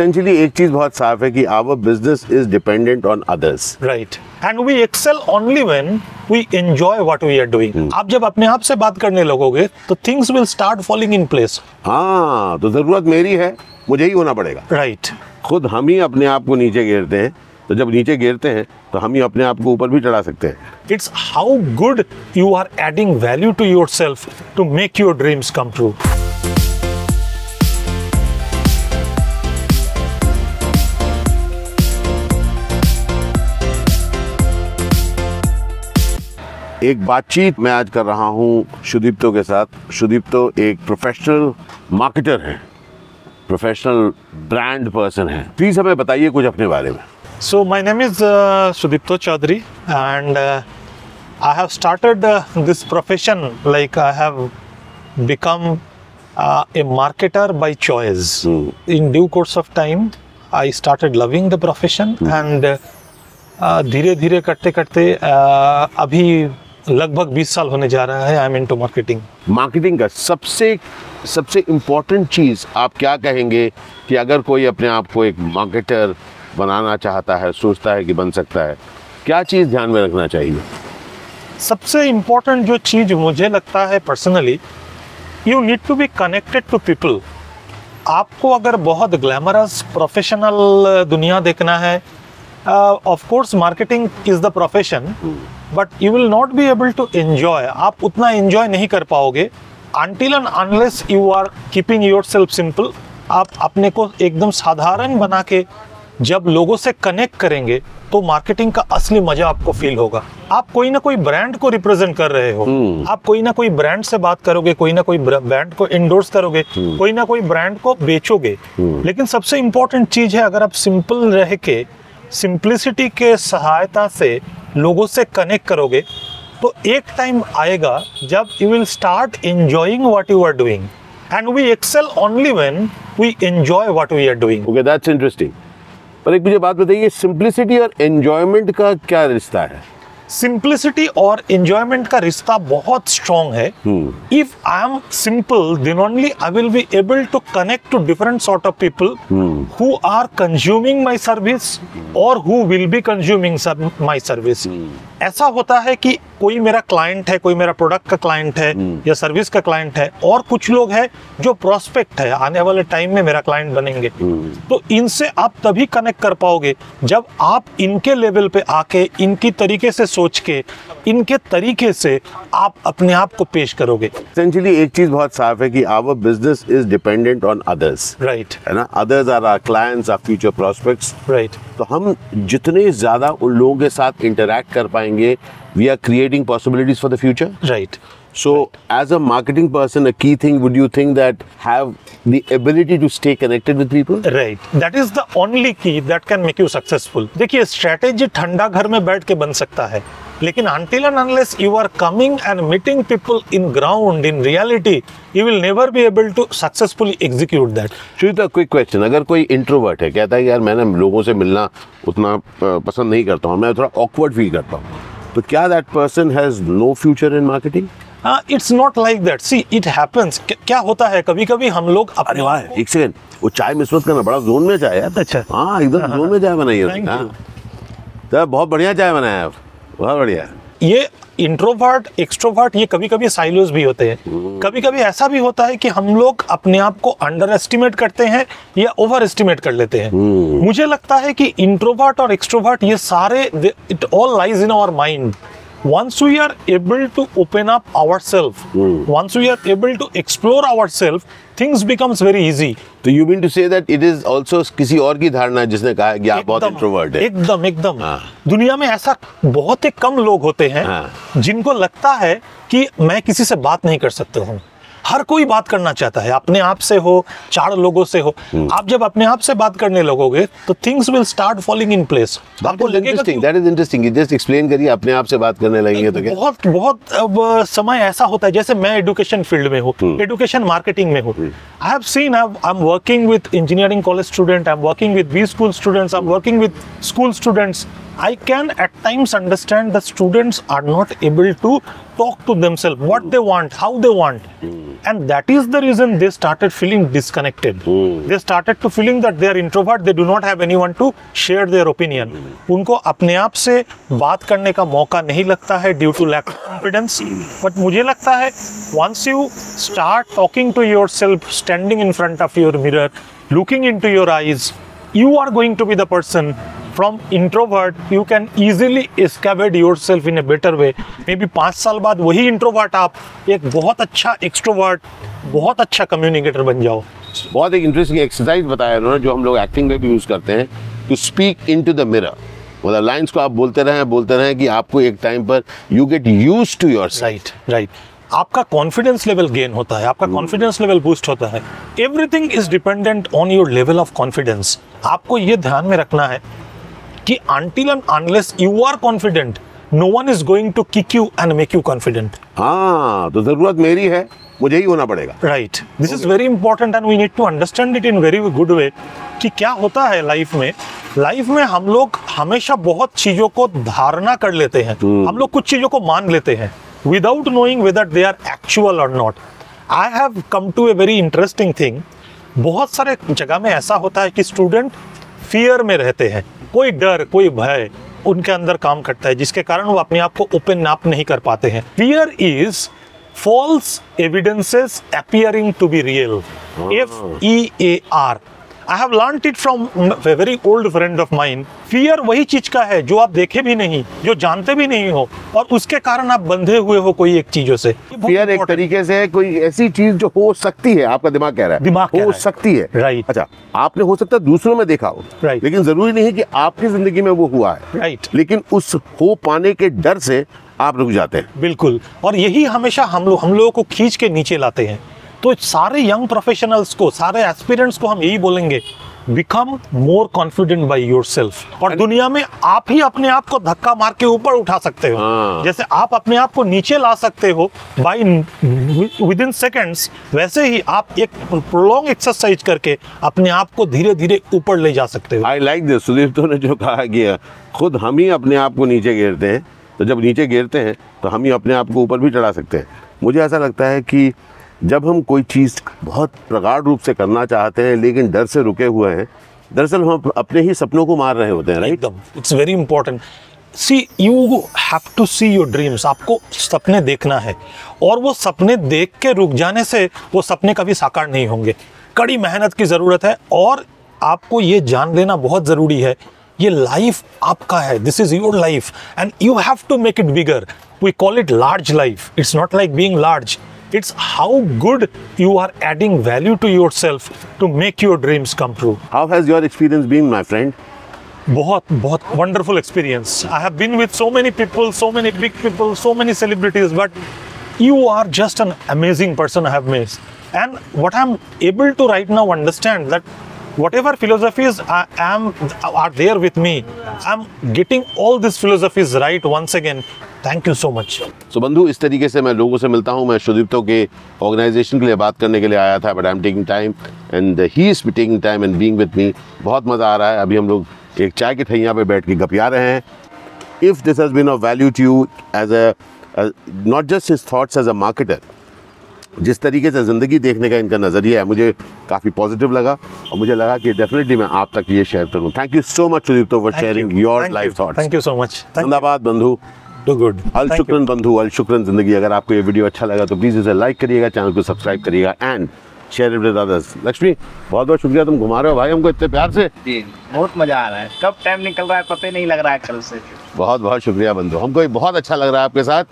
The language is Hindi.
Essentially एक चीज बहुत साफ है कि our business is dependent on others. Right. And we excel only when we enjoy what we are doing. आप जब अपने आप से बात करने लगोगे तो things will start falling in place. हाँ, तो जरूरत मेरी है, मुझे ही होना पड़ेगा. Right. खुद हम ही अपने आप को नीचे गिरते हैं, तो जब नीचे गिरते हैं तो हम ही अपने आप को ऊपर भी चढ़ा सकते हैं. It's how good you are adding value to yourself to make your dreams come true. एक बातचीत मैं आज कर रहा हूँ शुदीप्तो के साथ. शुदीप्तो एक प्रोफेशनल मार्केटर है, प्रोफेशनल ब्रांड पर्सन है. प्लीज हमें बताइए कुछ अपने बारे में. So my name is Sudipto Chaudhary and I have started this profession like I have become a marketer by choice. In due course of time I started loving the profession and धीरे धीरे करते करते अभी लगभग 20 साल होने जा रहा है. I am into marketing. Marketing का सबसे इम्पोर्टेंट चीज़ आप क्या कहेंगे कि अगर कोई अपने आप को एक मार्केटर बनाना चाहता है, सोचता है कि बन सकता है, क्या चीज़ ध्यान में रखना चाहिए? सबसे इम्पोर्टेंट जो चीज़ मुझे लगता है personally, you need to be connected to people. आपको अगर बहुत ग्लैमरस प्रोफेशनल दुनिया देखना है, of course marketing is the profession but you will not be able to enjoy. आप उतना enjoy नहीं कर पाओगे until and unless you are keeping yourself simple. आप अपने को एकदम साधारण बना के जब लोगों से कनेक्ट करेंगे तो मार्केटिंग का असली मजा आपको फील होगा. आप कोई ना कोई ब्रांड को रिप्रेजेंट कर रहे हो, आप कोई ना कोई ब्रांड से बात करोगे, कोई ना कोई ब्रांड को इंडोर्स करोगे, कोई ना कोई ब्रांड को बेचोगे. लेकिन सबसे इंपॉर्टेंट चीज है, अगर आप सिंपल रह के सिंप्लिसिटी के सहायता से लोगों से कनेक्ट करोगे तो एक टाइम आएगा जब you will start enjoying what you are doing and we excel only when we enjoy what we are doing. Okay, that's interesting. पर एक मुझे बात बताइए, सिंप्लिसिटी और एंजॉयमेंट का क्या रिश्ता है? सिंप्लिसिटी और एंजॉयमेंट का रिश्ता बहुत स्ट्रॉन्ग है. If I am simple then only I will be able to connect to different sort of people who are consuming my service और who will be consuming my service. ऐसा होता है कि कोई मेरा क्लाइंट है, कोई मेरा प्रोडक्ट का क्लाइंट है या सर्विस का क्लाइंट है, और कुछ लोग हैं जो प्रोस्पेक्ट है, आने वाले टाइम में मेरा क्लाइंट बनेंगे. तो इनसे आप तभी कनेक्ट कर पाओगे जब आप इनके लेवल पे आके इनकी तरीके से सोच के इनके तरीके से आप अपने आप को पेश करोगे. Essentially एक चीज बहुत साफ है कि our business is dependent on others. Right. है ना? Others are our clients, our future prospects. Right. तो हम जितने ज्यादा उन लोगों के साथ इंटरैक्ट कर पाएंगे, we are creating possibilities for the future. Right. So as a marketing person, a key thing would you think that have the ability to stay connected with people? Right. That is the only key that can make you successful. देखिए, स्ट्रेटेजी ठंडा घर में बैठ के बन सकता है, लेकिन until and unless you are coming and meeting people in ground, in reality, you will never be able to successfully execute that. Shrita, quick question. अगर कोई इंट्रोवर्ट है, कहता है यार मैं ना लोगों से मिलना उतना पसंद नहीं करता हूँ, मैं थोड़ा ऑकवर्ड फील करता हूँ, तो क्या that person has no future in marketing? It's not like that. See, it happens. क्या होता है, कभी कभी हम लोग अरे वाह, एक सेकंड, वो चाय मिस मत करना, बड़ा जोन में चाय है. अच्छा. हाँ, एकदम जोन में चाय बनाई है. तो बहुत बढ़िया चाय बनाया है, बहुत बढ़िया. ये इंट्रोवर्ट एक्सट्रोवर्ट ये कभी कभी साइलोज भी होते हैं. कभी कभी ऐसा भी होता है कि हम लोग अपने आप को अंडर एस्टिमेट करते हैं या ओवर एस्टिमेट कर लेते हैं. मुझे लगता है कि इंट्रोवर्ट और एक्सट्रोवर्ट ये सारे it all lies in our mind. Once we are able to open up ourselves, once we are able to explore ourselves, things becomes very easy. तो you mean to say that it is also किसी और की धारणा है जिसने कहा कि आप बहुत इंट्रोवर्ट है? एकदम. दुनिया में ऐसा बहुत ही कम लोग होते हैं जिनको लगता है कि मैं किसी से बात नहीं कर सकता हूँ. हर कोई बात करना चाहता है, अपने आप से हो, 4 लोगों से हो. आप जब अपने आप से बात करने लगोगे तो things will start falling in place. आपको लगेगा कि that is interesting. Just explain करिए, अपने आप से बात करने लगेंगे तो क्या? बहुत अब समय ऐसा होता है, जैसे मैं एजुकेशन फील्ड में हूँ, एजुकेशन मार्केटिंग में हूँ. I have seen, I am working with engineering college student, I am working with B school students, I am working with school students. I can at times understand the students are not able to talk to themselves what they want, how they want, and that is the reason they started feeling disconnected. They started to feeling that they are introvert, they do not have anyone to share their opinion. उनको अपने आप से बात करने का मौका नहीं लगता है due to lack of confidence. But मुझे लगता है once you start talking to yourself, standing in front of your mirror, looking into your eyes, you are going to be the person. From introvert, you can easily escapade yourself in a better way. Maybe 5 साल बाद वही introvert आप एक बहुत अच्छा extrovert, बहुत अच्छा communicator बन जाओ. बहुत एक इंटरेस्टिंग एक्सरसाइज बताया उन्होंने जो हम लोग एक्टिंग में भी यूज करते हैं, to speak into the mirror. मतलब लाइंस को आप बोलते रहें कि आपको एक टाइम पर you get used to yourself. Right. आपका कॉन्फिडेंस लेवल गेन होता है, आपका कॉन्फिडेंस लेवल बूस्ट होता है. Everything is dependent on your level of confidence. आपको ये ध्यान में रखना है कि until and unless you are confident, no one is going to kick you and make you confident. हाँ, तो जरूरत मेरी है, मुझे ही होना पड़ेगा. Right. This is very important and we need to understand it in very good way. कि क्या होता है लाइफ में हम लोग हमेशा बहुत चीजों को धारणा कर लेते हैं. हम लोग कुछ चीजों को मान लेते हैं without knowing whether they are actual or not. I have come to a very interesting thing. बहुत सारे जगह में ऐसा होता है कि स्टूडेंट फियर में रहते हैं. कोई डर, कोई भय उनके अंदर काम करता है जिसके कारण वो अपने आप को ओपन अप नहीं कर पाते हैं. Fear is false evidences appearing to be real. FEAR. I have learnt it from a very old friend of mine. Fear वही चीज का है जो आप देखे भी नहीं, जो जानते भी नहीं हो, और उसके कारण आप बंधे हुए हो कोई एक चीजों से. फियर एक तरीके से कोई ऐसी चीज जो हो सकती है, आपका दिमाग कह रहा है दिमाग हो सकती है. राइट. अच्छा, आपने हो सकता है दूसरों में देखा हो, राइट, लेकिन जरूरी नहीं कि आपकी जिंदगी में वो हुआ है. राइट. लेकिन उस हो पाने के डर से आप रुक जाते हैं. बिल्कुल. और यही हमेशा हम लोगों को खींच के नीचे लाते हैं. तो सारे यंग प्रोफेशनल्स को, सारे एस्पिरेंट्स को हम यही बोलेंगे, become more confident by yourself. और दुनिया में आप ही अपने आप को धक्का मार के ऊपर उठा सकते हो. जैसे आप अपने आप को नीचे ला सकते हो बाई विद इन सेकेंड्स, वैसे ही आप एक प्रोलॉन्ग एक्सरसाइज करके अपने आप को धीरे धीरे ऊपर ले जा सकते हो. I like this. सुदीप्तो ने जो कहा कि खुद हम ही अपने आप को नीचे गिरते हैं, तो जब नीचे गिरते हैं तो हम ही अपने आप को ऊपर भी चढ़ा सकते हैं. मुझे ऐसा लगता है कि जब हम कोई चीज़ बहुत प्रगाढ़ रूप से करना चाहते हैं लेकिन डर से रुके हुए हैं, दरअसल हम अपने ही सपनों को मार रहे होते हैं. Right. It's very important. See you have to see your dreams. आपको सपने देखना है, और वो सपने देख के रुक जाने से वो सपने कभी साकार नहीं होंगे. कड़ी मेहनत की ज़रूरत है, और आपको ये जान लेना बहुत ज़रूरी है, ये लाइफ आपका है. This is your life and you have to make it bigger. We call it large life. It's not like being large. It's how good you are adding value to yourself to make your dreams come true. How has your experience been, my friend? बहुत wonderful experience. I have been with so many people, so many big people, so many celebrities, but you are just an amazing person I have met. And what I'm able to right now understand that whatever philosophies are there with me, I'm getting all these philosophies right once again. Thank you so much. So बंधु, इस तरीके से मैं लोगों से मिलता हूँ. मैं सुदीप्तो के ऑर्गेनाइजेशन के लिए बात करने के लिए आया था, but I am taking time and he is taking time and being with me. बहुत मज़ा आ रहा है. अभी हम लोग एक चाय की ठैया पे बैठ के गपिया रहे हैं. If this has been of value to you as a not just his thoughts as a marketer, जिस तरीके से ज़िंदगी देखने का इनका नज़रिया है, मुझे काफ़ी पॉजिटिव लगा, और मुझे लगा कि डेफिनेटली मैं आप तक ये शेयर करूँ. Thank you so much Sudipto for sharing your life thoughts. Thank you so much. धन्यवाद बंधु. Do good. अल शुक्रन बंधु, अल शुक्रन ज़िंदगी. अगर आपको ये वीडियो अच्छा लगा तो प्लीज़ इसे लाइक करिएगा, चैनल को सब्सक्राइब करिएगा and share it with others. Lakshmi, बहुत बहुत शुक्रिया, तुम घुमा रहे हो भाई हमको इतने प्यार से. जी, बहुत मज़ा आ रहा है. कब टाइम निकल रहा है पता ही नहीं लग रहा है कल से. बहुत बहुत शुक्रिया बंधु, हमको बहुत अच्छा लग रहा है आपके साथ.